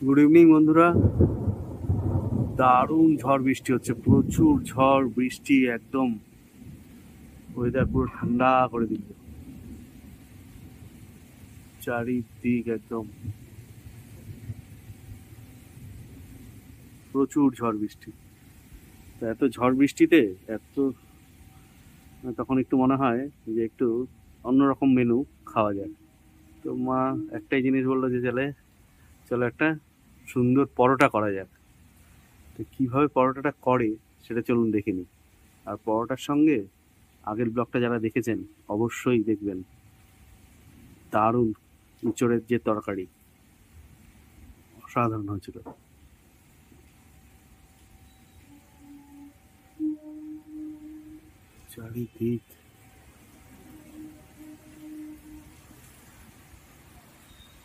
Good evening বন্ধুরা। দারুণ ঝড় বৃষ্টি হচ্ছে, প্রচুর ঝড় বৃষ্টি, একদম ওয়েদার পুরো ঠান্ডা করে দিল। চারিদিক একদম প্রচুর ঝড় বৃষ্টি। তো এত ঝড় বৃষ্টিতে এত তখন একটু মনে হয় যে একটু অন্যরকম মেনু খাওয়া যায়। তো মা একটাই জিনিস বললো যে চলে চলো একটা সুন্দর পরোটা করা যাক। তো কিভাবে পরোটাটা করে সেটা চলুন দেখে নিই। আর পরোটার সঙ্গে আগের ব্লগটা যারা দেখেছেন অবশ্যই দেখবেন, দারুণ ইঁচড়ের যে তরকারি, অসাধারণ হয়েছিল। চারিদিক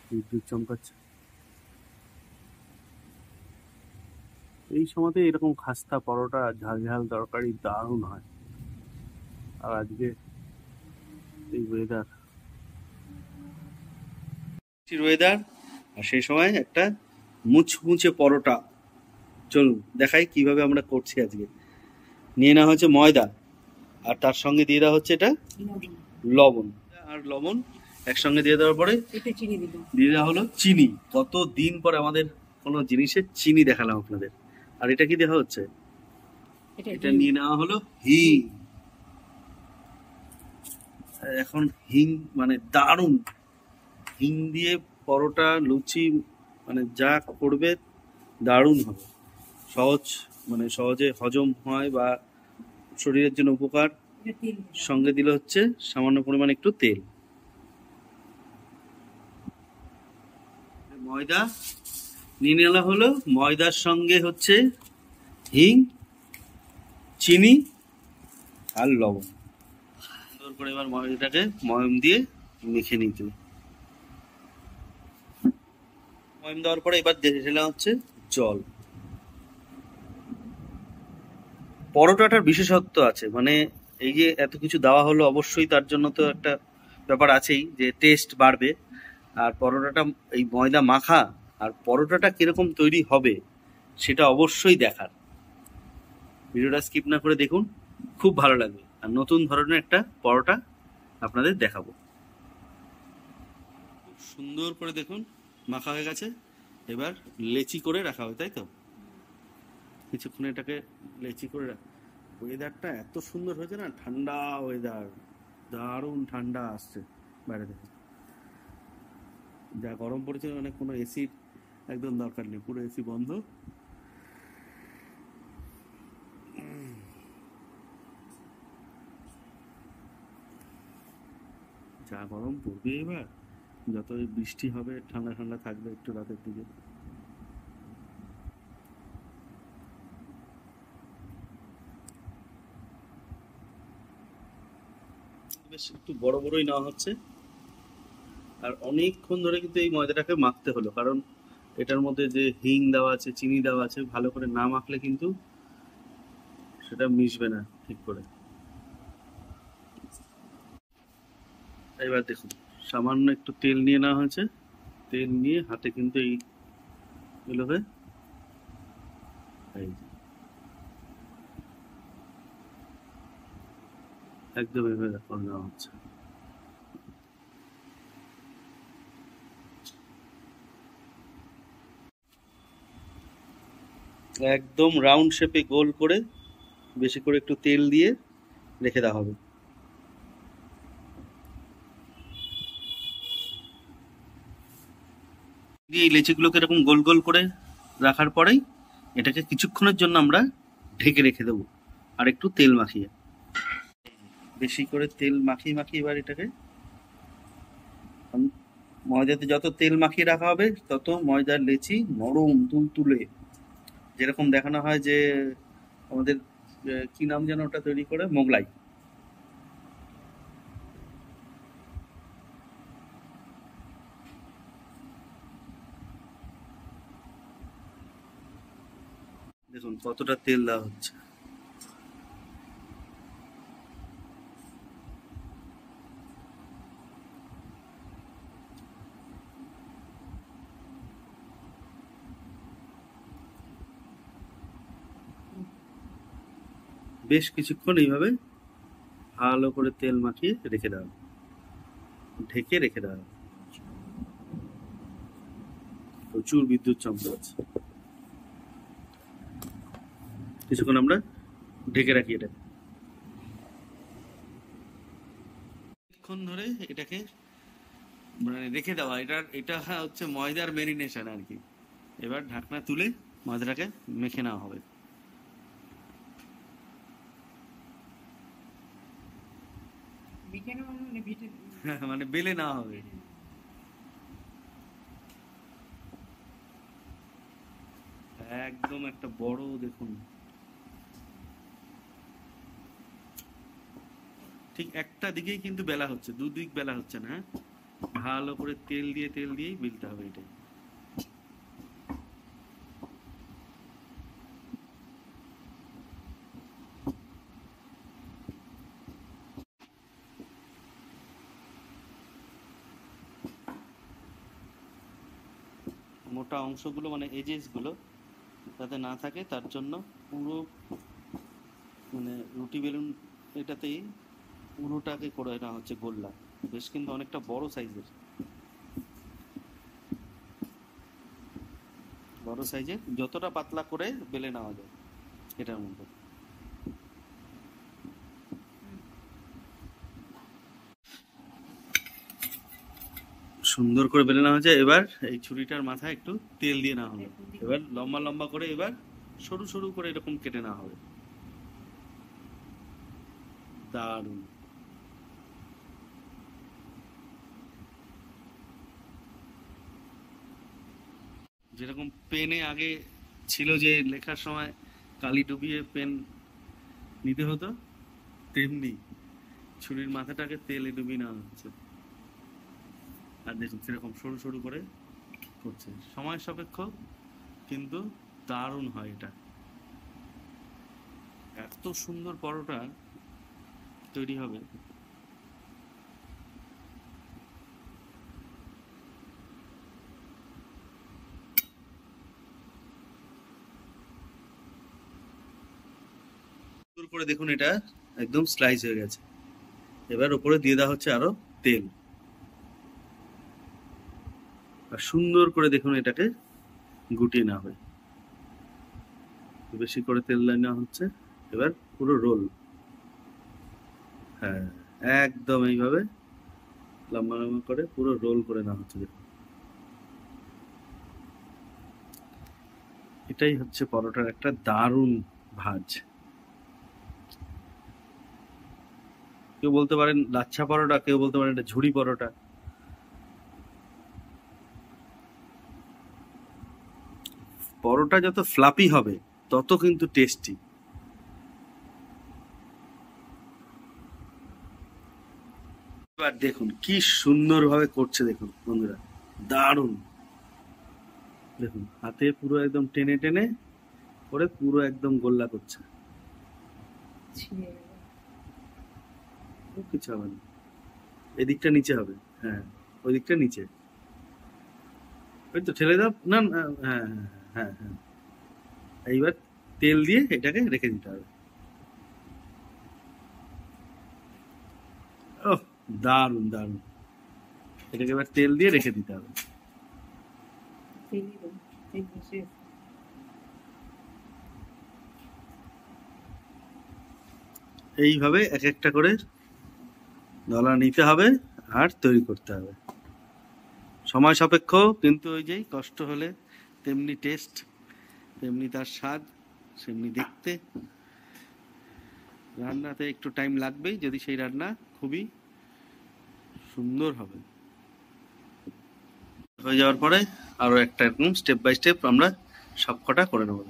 বিদ্যুৎ চমকাচ্ছে। এই সময়তে এরকম খাস্তা পরোটা ঝাল ঝাল তরকারি দারুণ হয়। আর আজকে এই ওয়েদার ওয়েদার আর সেই সময় একটা মুচমুচে পরোটা, চলুন দেখাই কিভাবে আমরা করছি। আজকে নিয়ে নেওয়া হচ্ছে ময়দা, আর তার সঙ্গে দিয়ে দেওয়া হচ্ছে এটা লবণ। আর লবণ একসঙ্গে দিয়ে দেওয়ার পরে দিয়ে দেওয়া হলো চিনি। কত দিন পর আমাদের কোনো জিনিসে চিনি দেখালাম আপনাদের। আর এটা কি দেখা হচ্ছে, এটা নিয়ে নেওয়া হলো হিং। এখন হিং মানে দারুণ, হিং দিয়ে পরোটা লুচি মানে যা করবে দারুণ হবে। সহজ, মানে সহজে হজম হয় বা শরীরের জন্য উপকার। সঙ্গে দিলে হচ্ছে সামান্য পরিমাণ একটু তেল। ময়দা নিয়ে নেওয়া হলো, ময়দার সঙ্গে হচ্ছে হিং, চিনি আর লবণ। সুন্দর করে এবার ময়দাটাকে ময়ম দিয়ে মেখে নিতে। ময়ম দেওয়ার পরে এবার ঢেলা হচ্ছে জল। পরোটাটার বিশেষত্ব আছে, মানে এই যে এত কিছু দেওয়া হলো, অবশ্যই তার জন্য তো একটা ব্যাপার আছেই যে টেস্ট বাড়বে। আর পরোটাটা এই ময়দা মাখা, আর পরোটাটা কিরকম তৈরি হবে সেটা অবশ্যই দেখার। ভিডিওটা স্কিপ না করে দেখুন, খুব ভালো লাগবে। আর নতুন ধরনের একটা পরোটা আপনাদের দেখাবো। খুব সুন্দর করে দেখুন মাখা হয়ে গেছে। এবার লেচি করে রাখা হবে, তাই তো? কিছুক্ষণ এটাকে লেচি করে ওয়েদারটা এত সুন্দর হয়েছে না, ঠান্ডা ওয়েদার, দারুণ ঠান্ডা আসছে বাইরে থেকে। যা গরম পড়েছে, মানে কোনো এসি একদম দরকার নেই, পুরো এসি বন্ধ। যা গরম পড়বে এবার, যত বৃষ্টি হবে ঠান্ডা ঠান্ডা থাকবে একটু রাতের দিকে। বেশ একটু বড় বড়ই নেওয়া হচ্ছে। আর অনেকক্ষণ ধরে কিন্তু এই ময়দাটাকে মাখতে হলো, কারণ এটার মধ্যে যে হিং দেওয়া আছে, চিনি দেওয়া আছে, ভালো করে না মাখলে কিন্তু সেটা মিশবে না ঠিক করে। এবার দেখুন সামান্য একটু তেল নিয়ে নেওয়া হয়েছে। তেল নিয়ে হাতে কিন্তু এইগুলোকে এই যে একদম এভাবে করে নেওয়া হচ্ছে। একদম রাউন্ড শেপে গোল করে বেশি করে একটু তেল দিয়ে রেখে দেওয়া হবে। দিয়ে এই লেচিগুলোকে এরকম গোল গোল করে রাখার পরেই এটাকে কিছুক্ষণের জন্য আমরা ঢেকে রেখে দেবো, আর একটু তেল মাখিয়ে। বেশি করে তেল মাখিয়ে মাখিয়ে এবার এটাকে, ময়দাতে যত তেল মাখিয়ে রাখা হবে তত ময়দার লেচি নরম তুলতুলে, যেরকম দেখানো হয় যে আমাদের কি নাম যেন ওটা তৈরি করে, মোগলাই। দেখুন কতটা তেল দেওয়া হচ্ছে। বেশ কিছুক্ষণ এইভাবে ভালো করে তেল মাখিয়ে রেখে দেওয়া, ঢেকে রেখে দেওয়া। প্রচুর বিদ্যুৎ চমকাচ্ছে। কিছুক্ষণ আমরা ঢেকে রাখি এটা। কিছুক্ষণ ধরে এটাকে মানে রেখে দেওয়া। এটা হচ্ছে ময়দার ম্যারিনেশন আর কি। এবার ঢাকনা তুলে ময়দাটাকে মেখে নেওয়া হবে। মানে বেলে নেওয়া হবে। একদম একটা বড় দেখুন, ঠিক একটা দিকেই কিন্তু বেলা হচ্ছে, দুদিক বেলা হচ্ছে না। ভালো করে তেল দিয়েই বেলতে হবে এটা। মোটা অংশগুলো মানে এজেস গুলো যাতে না থাকে তার জন্য পুরো মানে রুটি বেলুন এটাতেই পুরোটাকে করে নেওয়া হচ্ছে গোল্লা। বেশ কিন্তু অনেকটা বড় সাইজের, যতটা পাতলা করে বেলে নেওয়া যায় এটার মধ্যে। সুন্দর করে বেলে নেওয়া হয়েছে। এবার এই ছুরিটার মাথায় একটু তেল দিয়ে নেওয়া হলো। এবার লম্বা লম্বা করে এবার সরু সরু করে এরকম কেটে নেওয়া হবে। দারুণ। যেরকম পেনে আগে ছিল যে লেখার সময় কালি ডুবিয়ে পেন নিতে হতো, তেমনি ছুরির মাথাটাকে তেলে ডুবিয়ে নেওয়া হচ্ছে। আর দেখুন সেরকম সরু সরু করে করছে। সময় সাপেক্ষ কিন্তু দারুণ হয় এটা। এত সুন্দর পরোটা তৈরি হবে। সুন্দর করে দেখুন এটা একদম স্লাইস হয়ে গেছে। এবার উপরে দিয়ে দেওয়া হচ্ছে আরো তেল। আর সুন্দর করে দেখুন এটাকে গুটিয়ে নেওয়া হবে। বেশি করে তেল নেওয়া হচ্ছে। এবার পুরো রোল, হ্যাঁ একদম এইভাবে লম্বা লম্বা করে পুরো রোল করে নেওয়া হচ্ছে। দেখুন এটাই হচ্ছে পরোটার একটা দারুণ ভাজ। কেউ বলতে পারেন লাচ্ছা পরোটা, কেউ বলতে পারেন এটা ঝুড়ি পরোটা। পরোটা যত ফ্লাপি হবে তত কিন্তু টেস্টি। এবার দেখুন কি সুন্দর ভাবে করছে, দেখুন বন্ধুরা দারুণ। দেখুন হাতে পুরো একদম টেনে টেনে করে পুরো একদম গোল্লা করছে। কিছু হবে না, এদিকটা নিচে হবে, হ্যাঁ ওই দিকটা নিচে। ওই তো ঠেলে দাও না, হ্যাঁ হ্যাঁ হ্যাঁ হ্যাঁ। এইবার তেল দিয়ে এটাকে রেখে দিতে হবে। ওহ দারুণ দারুণ। এটাকে এবার তেল দিয়ে রেখে দিতে হবে। এইভাবে এক একটা করে ডলা নিতে হবে আর তৈরি করতে হবে। সময় সাপেক্ষ, কিন্তু ওই যে কষ্ট হলে তেমনি টেস্ট, তেমনি তার স্বাদ, সেমনি দেখতে। রান্নাতে একটু টাইম লাগবেই, যদি সেই রান্না খুবই সুন্দর হবে। হয়ে যাওয়ার পরে আরো একটা এরকম স্টেপ বাই স্টেপ আমরা সবকটা করে নেবো।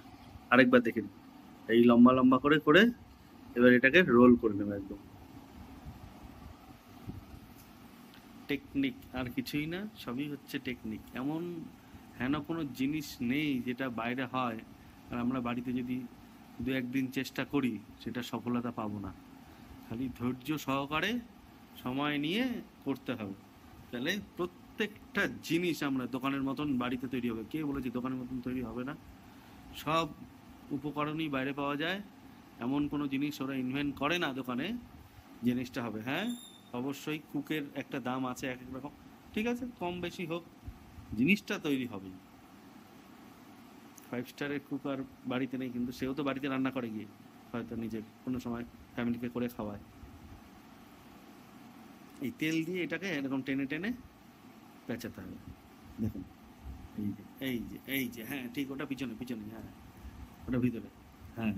আরেকবার দেখে নিই। এই লম্বা লম্বা করে করে এবার এটাকে রোল করে নেবো একদম। টেকনিক, আর কিছুই না, সবই হচ্ছে টেকনিক। এমন হেন কোনো জিনিস নেই যেটা বাইরে হয় আর আমরা বাড়িতে যদি দু একদিন চেষ্টা করি সেটা সফলতা পাবো না। খালি ধৈর্য সহকারে সময় নিয়ে করতে হবে, তাহলে প্রত্যেকটা জিনিস আমরা দোকানের মতন বাড়িতে তৈরি হবে। কে বলেছে দোকানের মতন তৈরি হবে না? সব উপকরণই বাইরে পাওয়া যায়, এমন কোনো জিনিস ওরা ইনভেন্ট করে না দোকানে, জিনিসটা হবে। হ্যাঁ, অবশ্যই কুকের একটা দাম আছে এক এক রকম, ঠিক আছে, কম বেশি হোক, জিনিসটা তৈরি হবেই। 5 স্টারের কুক আর বাড়িতে নেই, কিন্তু সেও তো বাড়িতে রান্না করে গিয়ে, হয়তো নিজের কোনো সময় ফ্যামিলিকে করে খাওয়ায়। এই তেল দিয়ে এটাকে এরকম টেনে টেনে পেঁচাতে হবে। দেখুন, এই যে এই যে এই যে, হ্যাঁ ঠিক, ওটা পিছনে পিছনে, হ্যাঁ ওটা ভিতরে, হ্যাঁ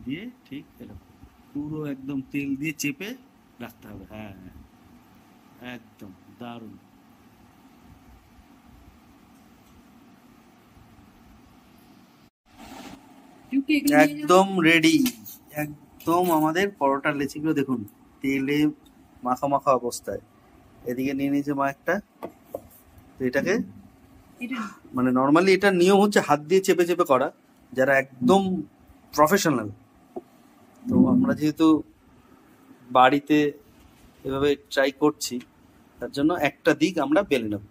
দিয়ে ঠিক এরকম পুরো একদম তেল দিয়ে চেপে রাখতে হবে। হ্যাঁ একদম দারুণ। একদম রেডি, একদম আমাদের পরোটার লেচিগুলো দেখুন তেলে মাখা মাখা অবস্থায়। এদিকে নিয়ে নিয়েছে মা একটা। তো এটাকে মানে নর্মালি এটা নিয়ম হচ্ছে হাত দিয়ে চেপে চেপে করা, যারা একদম প্রফেশনাল। তো আমরা যেহেতু বাড়িতে এভাবে ট্রাই করছি, তার জন্য একটা দিক আমরা বেলে নেব।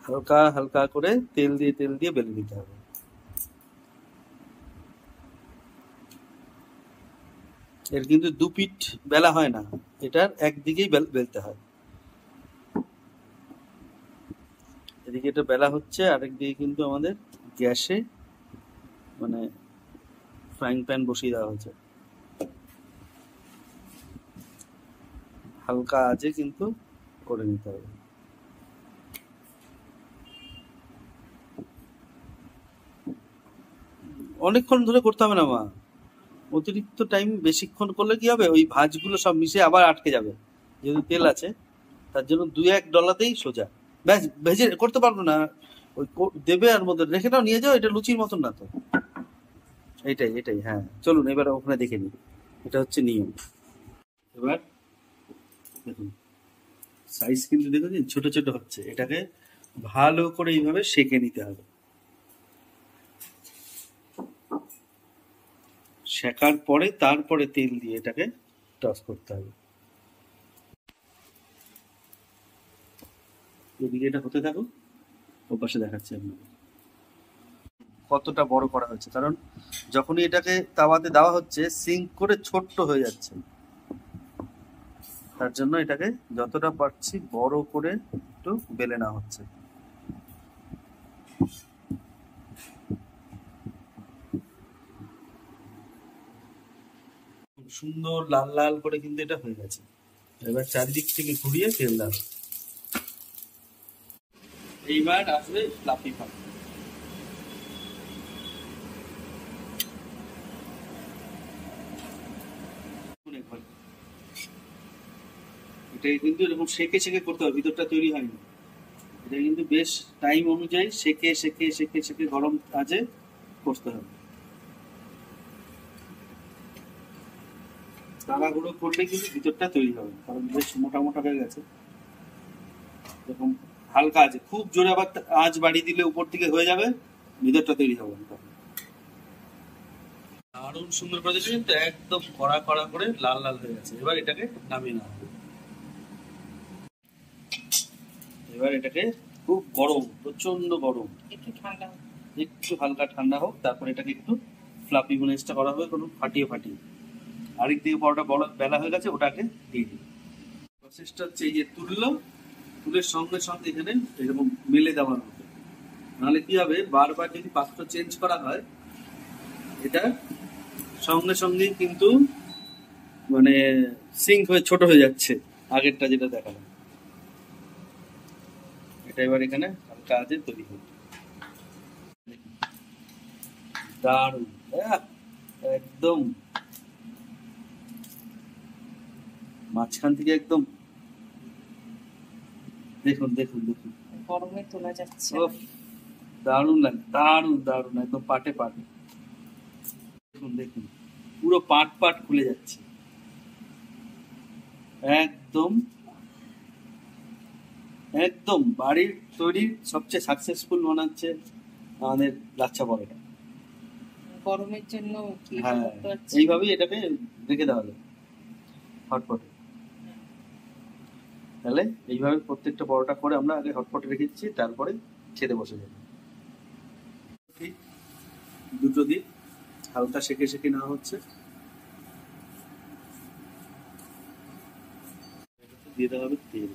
হালকা হালকা করে তেল দিয়ে বেলে নিতে হবে। এর কিন্তু দু পিঠ বেলা হয় না, এটার একদিকেই বেলতে হয়। এদিকে এটা বেলা হচ্ছে, আরেক দিকে কিন্তু আমাদের গ্যাসে মানে ফ্রাইং প্যান বসিয়ে দেওয়া হয়েছে। হালকা আঁচে কিন্তু করে নিতে হবে। অনেকক্ষণ ধরে করতে হবে না মা, অতিরিক্ত টাইম বেশিক্ষণ করলে কি হবে, ওই ভাঁজগুলো সব মিশে আবার আটকে যাবে, যেহেতু তেল আছে। তার জন্য 2-1 ডলাতেই সোজা ব্যাস ভেজে করতে পারবো না। ওই দেবে আর মধ্যে রেখে দাও, নিয়ে যাও, এটা লুচির মতন না তো। এটাই এটাই, হ্যাঁ চলুন এবার ওখানে দেখে নিই। এটা হচ্ছে নিয়ম। এবার দেখুন সাইজ কিন্তু দেখুন ছোট ছোট হচ্ছে, এটাকে ভালো করে এইভাবে সেঁকে নিতে হবে। সেকার পরে তারপরে তেল দিয়ে এটাকে টস করতে হবে। এদিকে এটা হতে থাকুক, ওপাশে দেখাচ্ছি আপনাকে কতটা বড় করা হয়েছে, কারণ যখনই এটাকে তাওয়াতে দেওয়া হচ্ছে সিঙ্ক করে ছোট্ট হয়ে যাচ্ছে। তার জন্য এটাকে যতটা পারছি বড় করে একটু বেলে নেওয়া হচ্ছে। খুব সুন্দর লাল লাল করে কিন্তু এটা হয়ে গেছে। এবার চারিদিক থেকে ঘুরিয়ে তেল দাও। এইবার আসবে ফ্লাফি পাপ। এটাকে কিন্তু এরকম সেকে সেকে করতে হবে, ভিতরটা তৈরি হয়নি। এটা কিন্তু বেশ টাইম অনুযায়ী সেকে সেকে সেকে সেকে গরম আঁচে করতে হবে। তাড়াহুড়ো করলে কিন্তু ভিতরটা তৈরি হবে, কারণ বেশ মোটা মোটা হয়ে গেছে। এরকম হালকা আছে, খুব জোরে আবার আঁচ বাড়িয়ে দিলে উপর দিকে হয়ে যাবে, ভিতরটা তৈরি হবে না। দারুণ সুন্দর করে দিয়েছে, কিন্তু একদম কড়া কড়া করে লাল লাল হয়ে গেছে। এবার এটাকে নামিয়ে নেওয়া হবে। এবার এটাকে খুব গরম, প্রচন্ড গরম, একটু হালকা ঠান্ডা হোক, তারপর এটাকে একটু ফ্লাফি গুনেসটা করা হবে, কোনো ফাটিয়ে ফাটিয়ে। আরেক দিকে পরোটা বড় বেলা হয়ে গেছে, ওটাকে দিয়ে দিই। প্রসেসটা হচ্ছে এই যে তুললো, তুলের সঙ্গে সঙ্গে এখানে এরকম মেলে দেওয়া হবে, নাহলে কি হবে বারবার যদি পাত্র চেঞ্জ করা হয়, এটা সঙ্গে সঙ্গেই কিন্তু মানে সিঙ্ক হয়ে ছোট হয়ে যাচ্ছে আগেরটা যেটা দেখালাম। এটা এবার এখানে হালকা আঁচে তৈরি হবে। দারুণ, একদম মাঝখান থেকে একদম দেখুন দেখুন দেখুন গরমে তোলা যাচ্ছে। দারুণ লাগে, দারুণ দারুণ, একদম পাটে পাটে। দেখুন দেখুন পুরো পাট পাট খুলে যাচ্ছে একদম। একদম বাড়ির তৈরি সবচেয়ে সাকসেসফুল মনে হচ্ছে আমাদের লাচ্ছা পরোটা। গরমের জন্য হ্যাঁ, এইভাবেই এটাকে রেখে দেওয়া যায় হটপটে। তাহলে এইভাবে প্রত্যেকটা পরোটা করে আমরা আগে হটপটে রেখে দিচ্ছি, তারপরে খেতে বসে যাবো। দুটো দিন হালকা সেকে সেকে নেওয়া হচ্ছে, দিয়ে দেওয়া হবে তেল।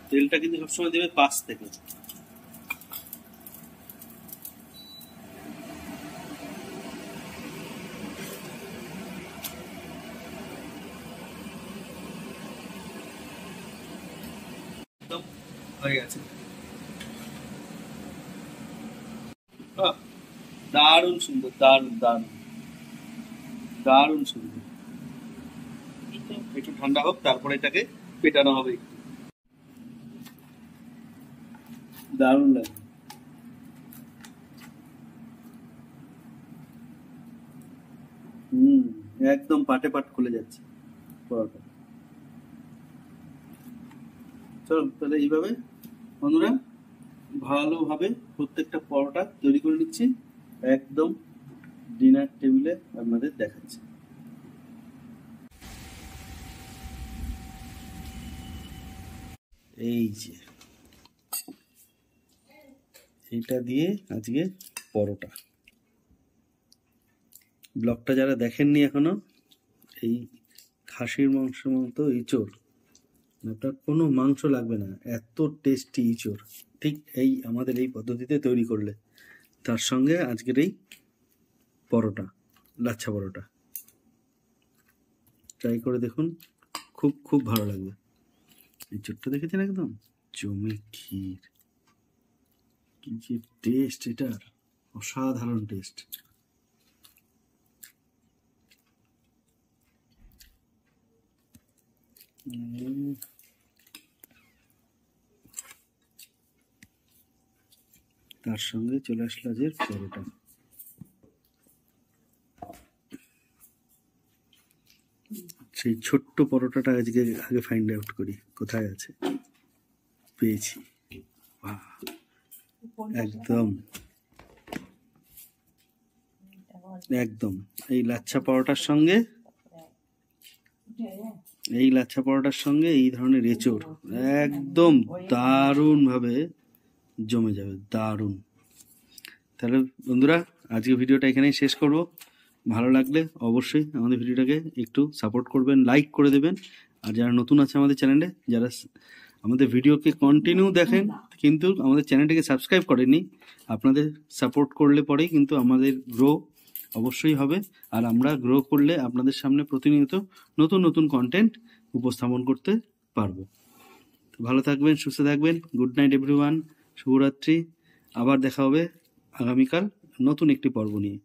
তেলটা কিন্তু সবসময় দেবে পাশ থেকে। একদম হয়ে গেছে। বাহ, দারুণ সুন্দর, দারুণ দারুণ দারুণ সুন্দর। একটু ঠান্ডা হোক, তারপরে এটাকে পেটানো হবে একটু। দারুণ লাগে। একদম পাটে পাট খুলে যাচ্ছে পরোটা। চলো তাহলে এইভাবে বন্ধুরা ভালোভাবে প্রত্যেকটা পরোটা তৈরি করে নিচ্ছি, একদম ডিনার টেবিলে আপনাদের দেখাচ্ছি। এই যে এইটা দিয়ে আজকে পরোটা। ব্লগটা যারা দেখেননি এখনো, এই খাসির মাংসের মতো ইঁচড়, আপনার কোনো মাংস লাগবে না, এত টেস্টি ইঁচড় ঠিক এই আমাদের এই পদ্ধতিতে তৈরি করলে। তার সঙ্গে আজকের এই পরোটা, লাচ্ছা পরোটা ট্রাই করে দেখুন, খুব খুব ভালো লাগবে। ইঁচড়টা দেখেছেন একদম জমে ক্ষীর, কি যে টেস্ট, এটার অসাধারণ টেস্ট। তার সঙ্গে চলে আসলো আজকের পরোটা। সেই ছোট্ট পরোটাটা আজকে আগে ফাইন্ড আউট করি কোথায় আছে। পেয়েছি, বাহ, একদম একদম। এই লাচ্ছা পরোটার সঙ্গে, এই লাচ্ছা পরোটার সঙ্গে এই ধরনের এঁচড় একদম দারুণ ভাবে জমে যাবে, দারুণ। তাহলে বন্ধুরা আজকে ভিডিওটা এখানেই শেষ করব। ভালো লাগলে অবশ্যই আমাদের ভিডিওটাকে একটু সাপোর্ট করবেন, লাইক করে দেবেন। আর যারা নতুন আছে আমাদের চ্যানেলে, যারা আমাদের ভিডিওকে কন্টিনিউ দেখেন কিন্তু আমাদের চ্যানেলটাকে সাবস্ক্রাইব করেননি, আপনাদের সাপোর্ট করলে পরেই কিন্তু আমাদের গ্রো অবশ্যই হবে। আর আমরা গ্রো করলে আপনাদের সামনে প্রতিনিয়ত নতুন নতুন কন্টেন্ট উপস্থাপন করতে পারবো। ভালো থাকবেন, সুস্থ থাকবেন। গুড নাইট এভরিওয়ান, শুভরাত্রি। আবার দেখা হবে আগামীকাল নতুন একটি পর্ব নিয়ে।